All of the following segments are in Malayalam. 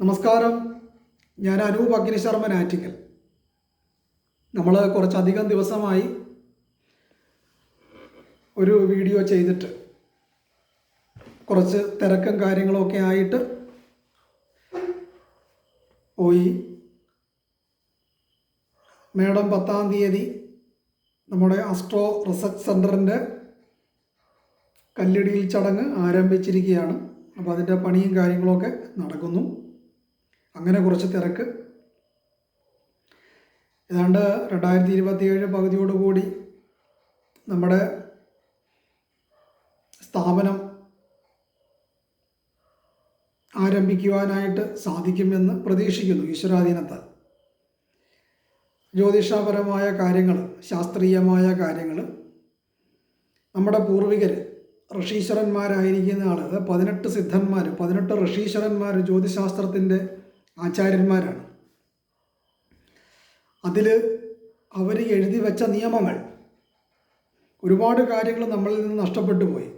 നമസ്കാരം. ഞാൻ അനൂപ് അഗ്നിശർമ്മൻ ആറ്റിക്കൽ. നമ്മൾ കുറച്ചധികം ദിവസമായി ഒരു വീഡിയോ ചെയ്തിട്ട് കുറച്ച് തിരക്കും കാര്യങ്ങളൊക്കെ ആയിട്ട് പോയി. മേഡം 10-ാം തീയതി നമ്മുടെ അസ്ട്രോ റിസർച്ച് സെൻറ്ററിൻ്റെ കല്ലിടിയിൽ ചടങ്ങ് ആരംഭിച്ചിരിക്കുകയാണ്. അപ്പോൾ അതിൻ്റെ പണിയും കാര്യങ്ങളൊക്കെ നടക്കുന്നു. അങ്ങനെ കുറച്ച് തിരക്ക്. ഏതാണ്ട് 2027 പകുതിയോടുകൂടി നമ്മുടെ സ്ഥാപനം ആരംഭിക്കുവാനായിട്ട് സാധിക്കുമെന്ന് പ്രതീക്ഷിക്കുന്നു. ഈശ്വരാധീനത്താൽ ജ്യോതിഷപരമായ കാര്യങ്ങൾ, ശാസ്ത്രീയമായ കാര്യങ്ങൾ നമ്മുടെ പൂർവികർ ഋഷീശ്വരന്മാരായിരിക്കുന്ന ആളുകൾ 18 സിദ്ധന്മാർ, 18 ഋഷീശ്വരന്മാർ ജ്യോതിശാസ്ത്രത്തിൻ്റെ ആചാര്യന്മാരാണ്. അതിൽ അവർ എഴുതി വെച്ച നിയമങ്ങൾ, ഒരുപാട് കാര്യങ്ങൾ നമ്മളിൽ നിന്ന് നഷ്ടപ്പെട്ടു പോയി.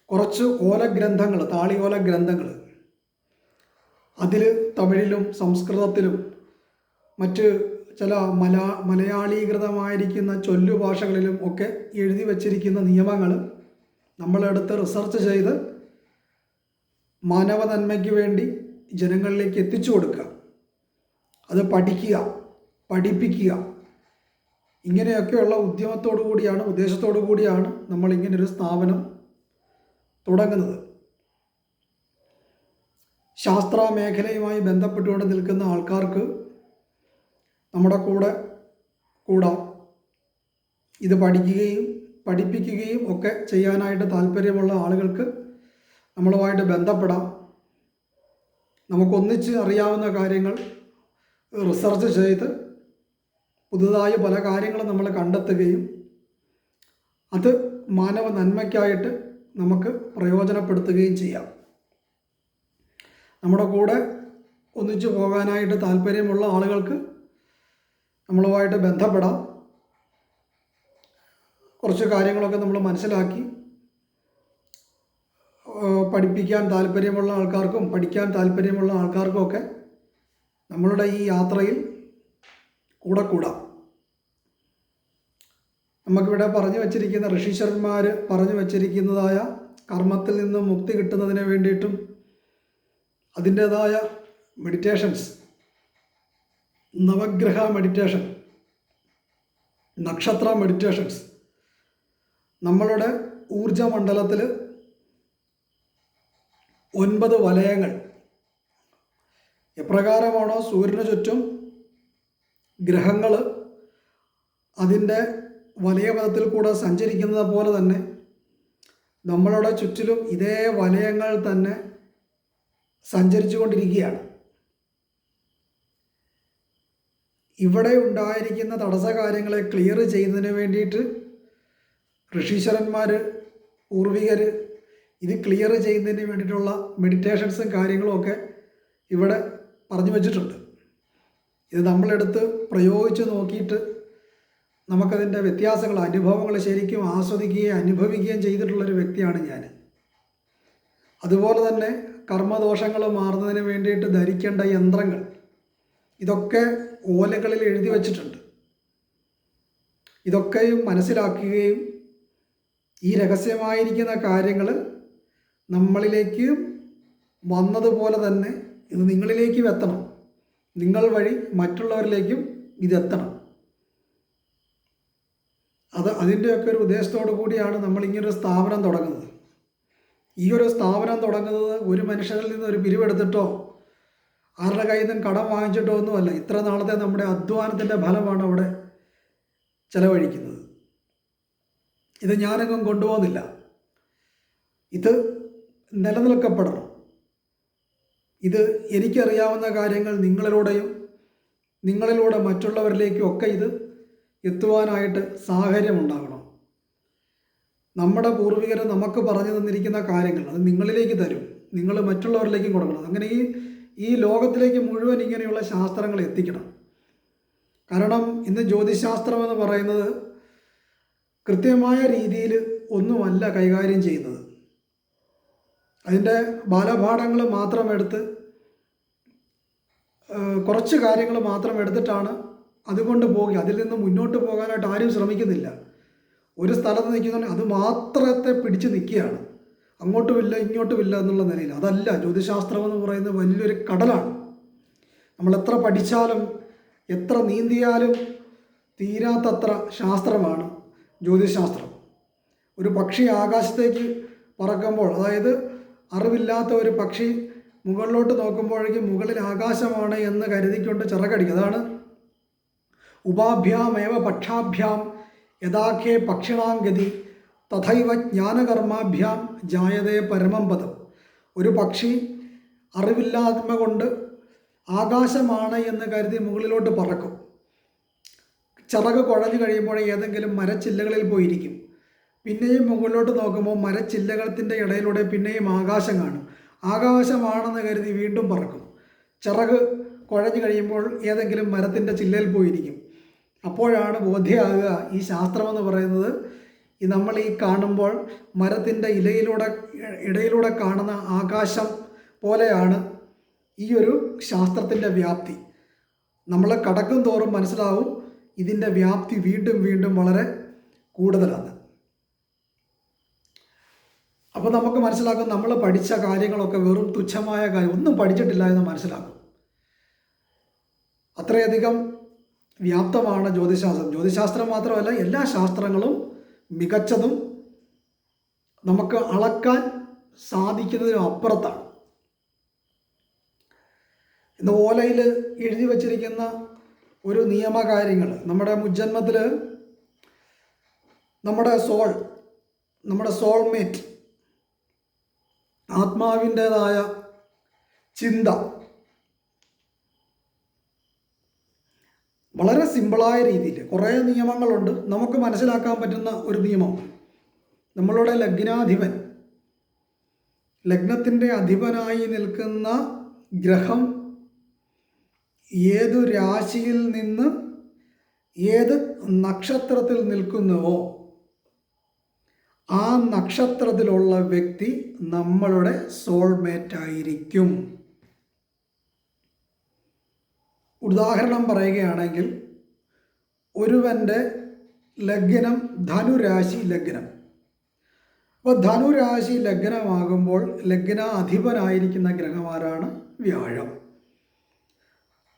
കുറച്ച് ഓലഗ്രന്ഥങ്ങൾ, താളിയോല ഗ്രന്ഥങ്ങൾ, അതിൽ തമിഴിലും സംസ്കൃതത്തിലും മറ്റ് ചില മലയാളീകൃതമായിരിക്കുന്ന ചൊല്ലുഭാഷകളിലും ഒക്കെ എഴുതി വച്ചിരിക്കുന്ന നിയമങ്ങൾ നമ്മളെടുത്ത് റിസർച്ച് ചെയ്ത് മാനവ നന്മയ്ക്ക് വേണ്ടി ജനങ്ങളിലേക്ക് എത്തിച്ചു കൊടുക്കുക, അത് പഠിക്കുക, പഠിപ്പിക്കുക, ഇങ്ങനെയൊക്കെയുള്ള ഉദ്ദേശത്തോടു കൂടിയാണ് നമ്മളിങ്ങനൊരു സ്ഥാപനം തുടങ്ങുന്നത്. ശാസ്ത്ര മേഖലയുമായി ബന്ധപ്പെട്ടുകൊണ്ട് നിൽക്കുന്ന ആൾക്കാർക്ക് നമ്മുടെ കൂടെ കൂടാം. ഇത് പഠിക്കുകയും പഠിപ്പിക്കുകയും ഒക്കെ ചെയ്യാനായിട്ട് താല്പര്യമുള്ള ആളുകൾക്ക് നമ്മളുമായിട്ട് ബന്ധപ്പെടാം. നമുക്കൊന്നിച്ച് അറിയാവുന്ന കാര്യങ്ങൾ റിസർച്ച് ചെയ്ത് പുതുതായി പല കാര്യങ്ങളും നമ്മൾ കണ്ടെത്തുകയും അത് മാനവ നന്മയ്ക്കായിട്ട് നമുക്ക് പ്രയോജനപ്പെടുത്തുകയും ചെയ്യാം. നമ്മുടെ കൂടെ ഒന്നിച്ചു പോകാനായിട്ട് താല്പര്യമുള്ള ആളുകൾക്ക് നമ്മളുമായിട്ട് ബന്ധപ്പെടാം. കുറച്ച് കാര്യങ്ങളൊക്കെ നമ്മൾ മനസ്സിലാക്കി പഠിപ്പിക്കാൻ താല്പര്യമുള്ള ആൾക്കാർക്കും പഠിക്കാൻ താല്പര്യമുള്ള ആൾക്കാർക്കും ഒക്കെ നമ്മളുടെ ഈ യാത്രയിൽ കൂടെ കൂടാം. നമുക്കിവിടെ പറഞ്ഞു വച്ചിരിക്കുന്ന ഋഷീശ്വരന്മാർ പറഞ്ഞു വച്ചിരിക്കുന്നതായ കർമ്മത്തിൽ നിന്ന് മുക്തി കിട്ടുന്നതിന് വേണ്ടിയിട്ടും അതിൻ്റേതായ മെഡിറ്റേഷൻസ്, നവഗ്രഹ മെഡിറ്റേഷൻ, നക്ഷത്ര മെഡിറ്റേഷൻസ്, നമ്മളുടെ ഊർജമണ്ഡലത്തിൽ 9 വലയങ്ങൾ എപ്രകാരമാണോ സൂര്യന് ചുറ്റും ഗ്രഹങ്ങൾ അതിൻ്റെ വലയപഥത്തിൽ കൂടെ സഞ്ചരിക്കുന്നത് പോലെ തന്നെ നമ്മളുടെ ചുറ്റിലും ഇതേ വലയങ്ങൾ തന്നെ സഞ്ചരിച്ചു കൊണ്ടിരിക്കുകയാണ്. ഇവിടെ ഉണ്ടായിരിക്കുന്ന തടസ്സ കാര്യങ്ങളെ ക്ലിയർ ചെയ്യുന്നതിന് വേണ്ടിയിട്ട് ഋഷീശ്വരന്മാർ, പൂർവികർ ഇത് ക്ലിയർ ചെയ്യുന്നതിന് വേണ്ടിയിട്ടുള്ള മെഡിറ്റേഷൻസും കാര്യങ്ങളും ഒക്കെ ഇവിടെ പറഞ്ഞു വച്ചിട്ടുണ്ട്. ഇത് നമ്മളെടുത്ത് പ്രയോഗിച്ച് നോക്കിയിട്ട് നമുക്കതിൻ്റെ വ്യത്യാസങ്ങൾ, അനുഭവങ്ങൾ ശരിക്കും ആസ്വദിക്കുകയും അനുഭവിക്കുകയും ചെയ്തിട്ടുള്ളൊരു വ്യക്തിയാണ് ഞാൻ. അതുപോലെ തന്നെ കർമ്മദോഷങ്ങൾ മാറുന്നതിന് വേണ്ടിയിട്ട് ധരിക്കേണ്ട യന്ത്രങ്ങൾ, ഇതൊക്കെ ഓലകളിൽ എഴുതി വച്ചിട്ടുണ്ട്. ഇതൊക്കെയും മനസ്സിലാക്കുകയും ഈ രഹസ്യമായിരിക്കുന്ന കാര്യങ്ങൾ നമ്മളിലേക്ക് വന്നതുപോലെ തന്നെ ഇത് നിങ്ങളിലേക്കും എത്തണം, നിങ്ങൾ വഴി മറ്റുള്ളവരിലേക്കും ഇതെത്തണം. അതിൻ്റെയൊക്കെ ഒരു ഉദ്ദേശത്തോടു കൂടിയാണ് നമ്മളിങ്ങനൊരു സ്ഥാപനം തുടങ്ങുന്നത്. ഈ ഒരു സ്ഥാപനം തുടങ്ങുന്നത് ഒരു മനുഷ്യരിൽ നിന്ന് ഒരു പിരിവെടുത്തിട്ടോ ആരുടെ കയ്യിൽ നിന്നും കടം വാങ്ങിച്ചിട്ടോ ഒന്നുമല്ല. ഇത്ര നാളത്തെ നമ്മുടെ അധ്വാനത്തിൻ്റെ ഫലമാണ് അവിടെ ചെലവഴിക്കുന്നത്. ഇത് ഞാനെങ്ങും കൊണ്ടുപോകുന്നില്ല. ഇത് നിലനിൽക്കപ്പെടണം. ഇത് എനിക്കറിയാവുന്ന കാര്യങ്ങൾ നിങ്ങളിലൂടെ മറ്റുള്ളവരിലേക്കും ഒക്കെ ഇത് എത്തുവാനായിട്ട് സാഹചര്യമുണ്ടാകണം. നമ്മുടെ പൂർവികർ നമുക്ക് പറഞ്ഞു തന്നിരിക്കുന്ന കാര്യങ്ങൾ അത് നിങ്ങളിലേക്ക് തരും, നിങ്ങൾ മറ്റുള്ളവരിലേക്കും കൊടുക്കണം. അങ്ങനെ ഈ ലോകത്തിലേക്ക് മുഴുവൻ ഇങ്ങനെയുള്ള ശാസ്ത്രങ്ങൾ എത്തിക്കണം. കാരണം ഇന്ന് ജ്യോതിശാസ്ത്രം എന്ന് പറയുന്നത് കൃത്യമായ രീതിയിൽ ഒന്നുമല്ല കൈകാര്യം ചെയ്യുന്നത്. അതിൻ്റെ ബാലപാഠങ്ങൾ മാത്രം എടുത്ത് കുറച്ച് കാര്യങ്ങൾ മാത്രം എടുത്തിട്ടാണ് അതുകൊണ്ട് പോകുക. അതിൽ നിന്ന് മുന്നോട്ട് പോകാനായിട്ട് ആരും ശ്രമിക്കുന്നില്ല. ഒരു സ്ഥലത്ത് നിൽക്കുന്നുണ്ടെങ്കിൽ അത് മാത്രത്തെ പിടിച്ച് നിൽക്കുകയാണ്, അങ്ങോട്ടുമില്ല ഇങ്ങോട്ടുമില്ല എന്നുള്ള നിലയിൽ. അതല്ല, ജ്യോതിശാസ്ത്രം എന്ന് പറയുന്നത് വലിയൊരു കടലാണ്. നമ്മൾ എത്ര പഠിച്ചാലും എത്ര നീന്തിയാലും തീരാത്തത്ര ശാസ്ത്രമാണ് ജ്യോതിശാസ്ത്രം. ഒരു പക്ഷി ആകാശത്തേക്ക് പറക്കുമ്പോൾ, അതായത് അറിവില്ലാത്ത ഒരു പക്ഷി മുകളിലോട്ട് നോക്കുമ്പോഴേക്കും മുകളിൽ ആകാശമാണ് എന്ന് കരുതിക്കൊണ്ട് ചിറകടിക്കുക. അതാണ് ഉപാഭ്യാമേവ പക്ഷാഭ്യാം യഥാഖ്യേ പക്ഷിണാംഗതി തഥൈവ ജ്ഞാനകർമാഭ്യാം ജായതേ പരമം പദം. ഒരു പക്ഷി അറിവില്ലായ്മ കൊണ്ട് ആകാശമാണ് എന്ന് കരുതി മുകളിലോട്ട് പറക്കും. ചിറക് കുഴഞ്ഞു കഴിയുമ്പോൾ ഏതെങ്കിലും മരച്ചില്ലകളിൽ പോയിരിക്കും. പിന്നെയും മുകളിലോട്ട് നോക്കുമ്പോൾ മരച്ചില്ലകത്തിൻ്റെ ഇടയിലൂടെ പിന്നെയും ആകാശം കാണും. ആകാശമാണെന്ന് കരുതി വീണ്ടും പറക്കും. ചിറക് കുഴഞ്ഞു കഴിയുമ്പോൾ ഏതെങ്കിലും മരത്തിൻ്റെ ചില്ലയിൽ പോയിരിക്കും. അപ്പോഴാണ് ബോധ്യമാകുക ഈ ശാസ്ത്രമെന്ന് പറയുന്നത് നമ്മൾ ഈ കാണുമ്പോൾ മരത്തിൻ്റെ ഇടയിലൂടെ കാണുന്ന ആകാശം പോലെയാണ് ഈ ഒരു ശാസ്ത്രത്തിൻ്റെ വ്യാപ്തി. നമ്മൾ കടക്കും തോറും മനസ്സിലാവും ഇതിൻ്റെ വ്യാപ്തി വീണ്ടും വീണ്ടും വളരെ കൂടുതലാണ്. അപ്പോൾ നമുക്ക് മനസ്സിലാക്കും നമ്മൾ പഠിച്ച കാര്യങ്ങളൊക്കെ വെറും തുച്ഛമായ കാര്യം, ഒന്നും പഠിച്ചിട്ടില്ല എന്ന് മനസ്സിലാക്കും. അത്രയധികം വ്യാപ്തമാണ് ജ്യോതിശാസ്ത്രം. ജ്യോതിശാസ്ത്രം മാത്രമല്ല, എല്ലാ ശാസ്ത്രങ്ങളും മികച്ചതും നമുക്ക് അളക്കാൻ സാധിക്കുന്നതിനും അപ്പുറത്താണ്. ഇന്ന് ഓലയിൽ എഴുതി വച്ചിരിക്കുന്ന ഒരു നിയമകാര്യങ്ങൾ, നമ്മുടെ മുജ്ജന്മത്തിൽ നമ്മുടെ സോൾമേറ്റ്, ആത്മാവിൻ്റേതായ ചിന്ത, വളരെ സിമ്പിളായ രീതിയിൽ കുറേ നിയമങ്ങളുണ്ട്. നമുക്ക് മനസ്സിലാക്കാൻ പറ്റുന്ന ഒരു നിയമം, നമ്മളുടെ ലഗ്നാധിപൻ, ലഗ്നത്തിൻ്റെ അധിപനായി നിൽക്കുന്ന ഗ്രഹം ഏതു രാശിയിൽ നിന്ന് ഏത് നക്ഷത്രത്തിൽ നിൽക്കുന്നുവോ ആ നക്ഷത്രത്തിലുള്ള വ്യക്തി നമ്മളുടെ സോൾമേറ്റ് ആയിരിക്കും. ഉദാഹരണം പറയുകയാണെങ്കിൽ, ഒരുവൻ്റെ ലഗ്നം ധനുരാശി ലഗ്നം. അപ്പോൾ ധനുരാശി ലഗ്നമാകുമ്പോൾ ലഗ്നാധിപനായിരിക്കുന്ന ഗ്രഹമാരാണ് വ്യാഴം.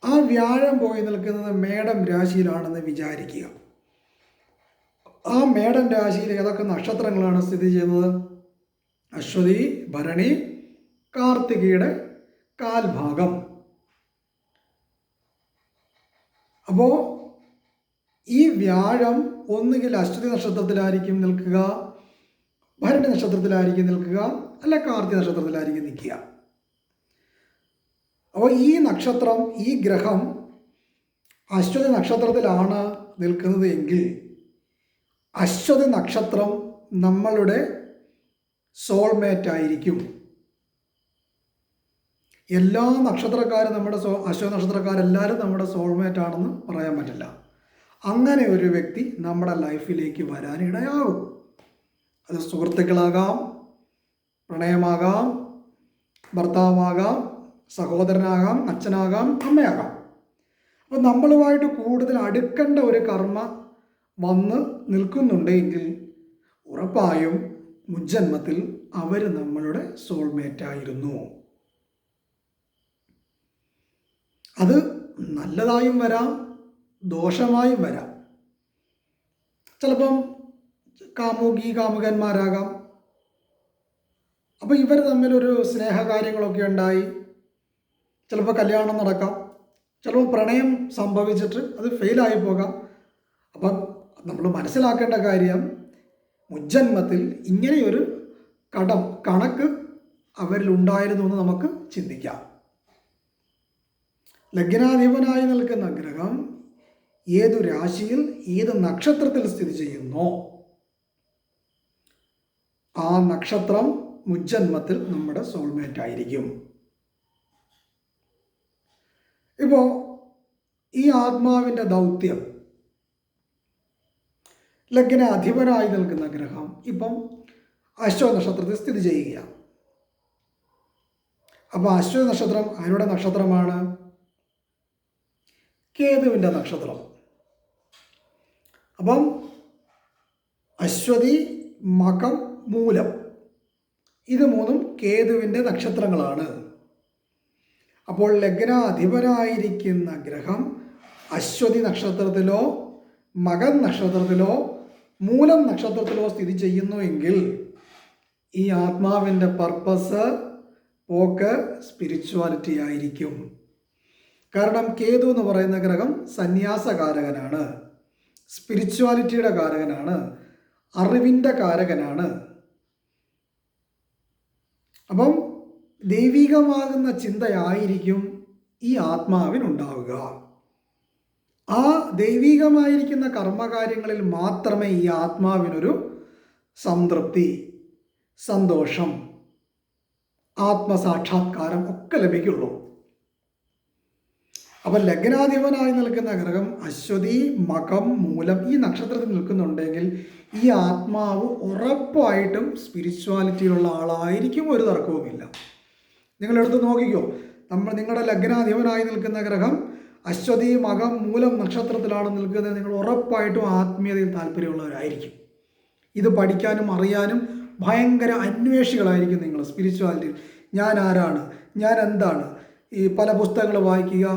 ആ വ്യാഴം പോയി നിൽക്കുന്നത് മേടം രാശിയിലാണെന്ന് വിചാരിക്കുക. ആ മേടം രാശിയിൽ ഏതൊക്കെ നക്ഷത്രങ്ങളാണ് സ്ഥിതി ചെയ്യുന്നത്? അശ്വതി, ഭരണി, കാർത്തികയുടെ കാൽഭാഗം. അപ്പോൾ ഈ വ്യാഴം ഒന്നുകിൽ അശ്വതി നക്ഷത്രത്തിലായിരിക്കും നിൽക്കുക, ഭരണി നക്ഷത്രത്തിലായിരിക്കും നിൽക്കുക, അല്ല കാർത്തിക നക്ഷത്രത്തിലായിരിക്കും നിൽക്കുക. അപ്പോൾ ഈ നക്ഷത്രം, ഈ ഗ്രഹം അശ്വതി നക്ഷത്രത്തിലാണ് നിൽക്കുന്നത് എങ്കിൽ അശ്വതി നക്ഷത്രം നമ്മളുടെ സോൾമേറ്റ് ആയിരിക്കും. എല്ലാ നക്ഷത്രക്കാരും അശ്വതി നക്ഷത്രക്കാരെല്ലാവരും നമ്മുടെ സോൾമേറ്റ് ആണെന്ന് പറയാൻ പറ്റില്ല. അങ്ങനെ ഒരു വ്യക്തി നമ്മുടെ ലൈഫിലേക്ക് വരാനിടയാകും. അത് സുഹൃത്തുക്കളാകാം, പ്രണയമാകാം, ഭർത്താവാകാം, സഹോദരനാകാം, അച്ഛനാകാം, അമ്മയാകാം. അപ്പോൾ നമ്മളുമായിട്ട് കൂടുതൽ അടുക്കേണ്ട ഒരു കർമ്മ വന്ന് നിൽക്കുന്നുണ്ടെങ്കിൽ ഉറപ്പായും മുജ്ജന്മത്തിൽ അവർ നമ്മളുടെ സോൾമേറ്റ് ആയിരുന്നു. അത് നല്ലതായും വരാം, ദോഷമായും വരാം. ചിലപ്പം കാമുകന്മാരാകാം. അപ്പോൾ ഇവർ തമ്മിലൊരു സ്നേഹകാര്യങ്ങളൊക്കെ ഉണ്ടായി, ചിലപ്പോൾ കല്യാണം നടക്കാം, ചിലപ്പോൾ പ്രണയം സംഭവിച്ചിട്ട് അത് ഫെയിലായി പോകാം. അപ്പം നമ്മൾ മനസ്സിലാക്കേണ്ട കാര്യം, മുജ്ജന്മത്തിൽ ഇങ്ങനെയൊരു കണക്ക് അവരിൽ ഉണ്ടായിരുന്നു എന്ന് നമുക്ക് ചിന്തിക്കാം. ലഗ്നാധിപനായി നിൽക്കുന്ന ഗ്രഹം ഏതു രാശിയിൽ ഏത് നക്ഷത്രത്തിൽ സ്ഥിതി ചെയ്യുന്നോ ആ നക്ഷത്രം മുജ്ജന്മത്തിൽ നമ്മുടെ സോൾമേറ്റ് ആയിരിക്കും. ഇപ്പോൾ ഈ ആത്മാവിൻ്റെ ദൗത്യം, ലഗ്ന അധിപനായി നിൽക്കുന്ന ഗ്രഹം ഇപ്പം അശ്വതി നക്ഷത്രത്തിൽ സ്ഥിതി ചെയ്യുകയാണ്. അപ്പോൾ അശ്വതി നക്ഷത്രം ആരുടെ നക്ഷത്രമാണ്? കേതുവിൻ്റെ നക്ഷത്രം. അപ്പം അശ്വതി, മകം, മൂലം ഇത് മൂന്നും കേതുവിൻ്റെ നക്ഷത്രങ്ങളാണ്. അപ്പോൾ ലഗ്നാധിപനായിരിക്കുന്ന ഗ്രഹം അശ്വതി നക്ഷത്രത്തിലോ മകൻ നക്ഷത്രത്തിലോ മൂലം നക്ഷത്രത്തിലോ സ്ഥിതി ചെയ്യുന്നുവെങ്കിൽ ഈ ആത്മാവിൻ്റെ പർപ്പസ് പോക്ക് സ്പിരിച്വാലിറ്റി ആയിരിക്കും. കാരണം കേതു എന്ന് പറയുന്ന ഗ്രഹം സന്യാസകാരകനാണ്, സ്പിരിച്വാലിറ്റിയുടെ കാരകനാണ്, അറിവിൻ്റെ കാരകനാണ്. അപ്പം ദൈവികമാകുന്ന ചിന്തയായിരിക്കും ഈ ആത്മാവിനുണ്ടാവുക. ആ ദൈവികമായിരിക്കുന്ന കർമ്മകാര്യങ്ങളിൽ മാത്രമേ ഈ ആത്മാവിനൊരു സംതൃപ്തി, സന്തോഷം, ആത്മസാക്ഷാത്കാരം ഒക്കെ ലഭിക്കുള്ളൂ. അപ്പം ലഗ്നാധിപനായി നിൽക്കുന്ന ഗ്രഹം അശ്വതി, മകം, മൂലം ഈ നക്ഷത്രത്തിൽ നിൽക്കുന്നുണ്ടെങ്കിൽ ഈ ആത്മാവ് ഉറപ്പായിട്ടും സ്പിരിച്വാലിറ്റിയുള്ള ആളായിരിക്കും, ഒരു തർക്കവുമില്ല. നിങ്ങളെടുത്ത് നോക്കിക്കോ, നിങ്ങളുടെ ലഗ്നാധിപനായി നിൽക്കുന്ന ഗ്രഹം അശ്വതി, മകം, മൂലം നക്ഷത്രത്തിലാണ് നിൽക്കുന്നത്. നിങ്ങൾ ഉറപ്പായിട്ടും ആത്മീയതയിൽ താല്പര്യമുള്ളവരായിരിക്കും. ഇത് പഠിക്കാനും അറിയാനും ഭയങ്കര അന്വേഷികളായിരിക്കും നിങ്ങൾ. സ്പിരിച്വാലിറ്റി, ഞാൻ ആരാണ്, ഞാൻ എന്താണ്, ഈ പല പുസ്തകങ്ങൾ വായിക്കുക,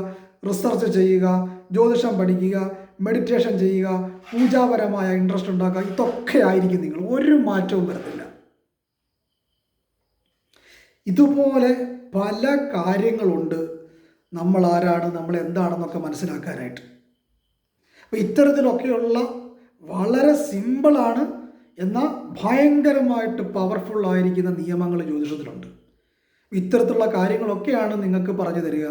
റിസർച്ച് ചെയ്യുക, ജ്യോതിഷം പഠിക്കുക, മെഡിറ്റേഷൻ ചെയ്യുക, പൂജാപരമായ ഇൻട്രസ്റ്റ് ഉണ്ടാക്കുക, ഇതൊക്കെ ആയിരിക്കും നിങ്ങൾ. ഒരു മാറ്റവും വരത്തില്ല. ഇതുപോലെ പല കാര്യങ്ങളുണ്ട് നമ്മൾ ആരാണ്, നമ്മൾ എന്താണെന്നൊക്കെ മനസ്സിലാക്കാനായിട്ട്. അപ്പോൾ ഇത്തരത്തിലൊക്കെയുള്ള വളരെ സിമ്പിളാണ് എന്നാൽ ഭയങ്കരമായിട്ട് പവർഫുള്ളായിരിക്കുന്ന നിയമങ്ങൾ ജ്യോതിഷത്തിലുണ്ട്. ഇത്തരത്തിലുള്ള കാര്യങ്ങളൊക്കെയാണ് നിങ്ങൾക്ക് പറഞ്ഞു തരിക.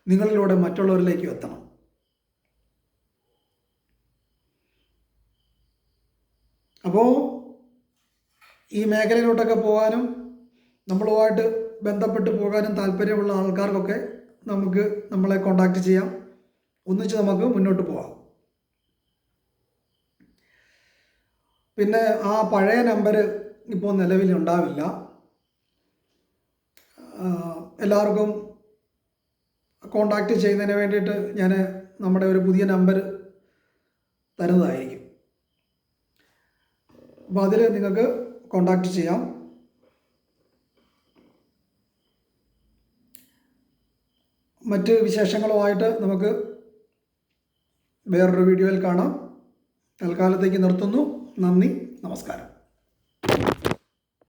നിങ്ങളിലൂടെ മറ്റുള്ളവരിലേക്ക് എത്തണം. അപ്പോൾ ഈ മേഖലയിലോട്ടൊക്കെ പോകാനും നമ്മളുമായിട്ട് ബന്ധപ്പെട്ട് പോകാനും താല്പര്യമുള്ള ആൾക്കാർക്കൊക്കെ നമുക്ക് നമ്മളെ കോണ്ടാക്ട് ചെയ്യാം. ഒന്നിച്ച് നമുക്ക് മുന്നോട്ട് പോകാം. പിന്നെ ആ പഴയ നമ്പർ ഇപ്പോൾ നിലവിലുണ്ടാവില്ല. എല്ലാവർക്കും കോണ്ടാക്ട് ചെയ്യുന്നതിന് വേണ്ടിയിട്ട് ഞാൻ നമ്മുടെ ഒരു പുതിയ നമ്പർ തരുന്നതായിരിക്കും. അപ്പോൾ അതിൽ നിങ്ങൾക്ക് കോണ്ടാക്ട് ചെയ്യാം. മറ്റ് വിശേഷങ്ങളുമായിട്ട് നമുക്ക് വേറൊരു വീഡിയോയിൽ കാണാം. തൽക്കാലത്തേക്ക് നിർത്തുന്നു. നന്ദി, നമസ്കാരം.